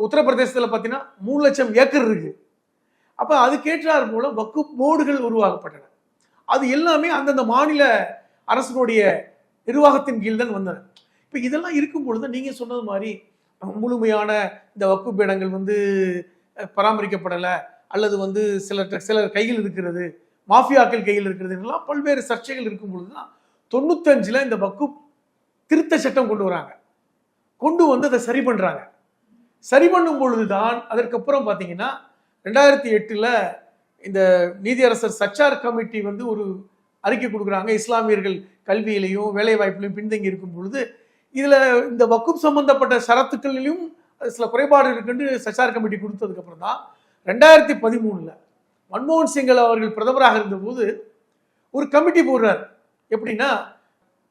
உத்தரப்பிரதேசத்துல பாத்தீங்கன்னா 3 லட்சம் ஏக்கர் இருக்கு. அப்ப அதுக்கேற்றார் போல வக்குப் போர்டுகள் உருவாக்கப்பட்டன. அது எல்லாமே அந்தந்த மாநில அரசனுடைய நிர்வாகத்தின் கீழ் தான் வந்தன. இப்ப இதெல்லாம் இருக்கும் பொழுது நீங்க சொன்னது மாதிரி முழுமையான இந்த வக்குப் இடங்கள் வந்து பராமரிக்கப்படல, அல்லது வந்து சிலர் கையில் இருக்கிறது, மாஃபியாக்கள் கையில் இருக்கிறது, எல்லாம் பல்வேறு சர்ச்சைகள் இருக்கும் பொழுதுதான் 95ல இந்த வக்குப் திருத்த சட்டம் கொண்டு வராங்க. கொண்டு வந்து அதை சரி பண்றாங்க. சரி பண்ணும் பொழுதுதான் அதற்கப்புறம் பாத்தீங்கன்னா 2008ல இந்த நீதியரசர் சச்சார் கமிட்டி வந்து ஒரு அறிக்கை கொடுக்குறாங்க. இஸ்லாமியர்கள் கல்வியிலையும் வேலை வாய்ப்பிலையும் பின்தங்கி இருக்கும் பொழுது இதுல இந்த வக்குப் சம்பந்தப்பட்ட ஷரத்துக்களிலும் சில குறைபாடு இருக்குன்னு சச்சார் கமிட்டி கொடுத்ததுக்கு அப்புறம் தான் 2013ல மன்மோகன் சிங் அவர்கள் பிரதமராக இருந்தபோது ஒரு கமிட்டி போடுறார். எப்படின்னா,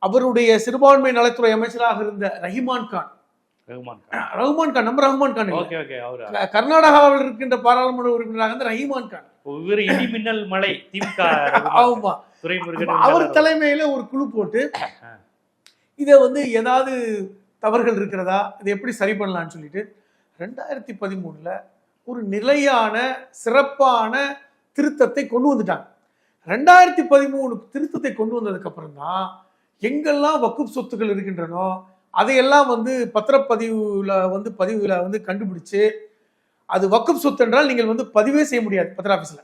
அவருடைய சிறுபான்மை நலத்துறை அமைச்சராக இருந்த ரஹ்மான் கான், கர்நாடகாவில் இருக்கின்ற பாராளுமன்ற உறுப்பினராக இருந்த ரஹ்மான் கான், அவர் தலைமையில ஒரு குழு போட்டு இதை வந்து ஏதாவது தவறுகள் இருக்கிறதா, இதை எப்படி சரி பண்ணலாம்னு சொல்லிட்டு 2013ல ஒரு நிலையான சிறப்பான திருத்தத்தை கொண்டு வந்துட்டாங்க. 2013 திருத்தத்தை கொண்டு வந்ததுக்கு அப்புறம் தான் எங்கெல்லாம் வக்குப் சொத்துக்கள் இருக்கின்றனோ அதையெல்லாம் வந்து பதிவுல வந்து கண்டுபிடிச்சு, அது வக்குப் சொத்து என்றால் நீங்கள் வந்து பதிவே செய்ய முடியாது பத்திர ஆபீஸ்ல.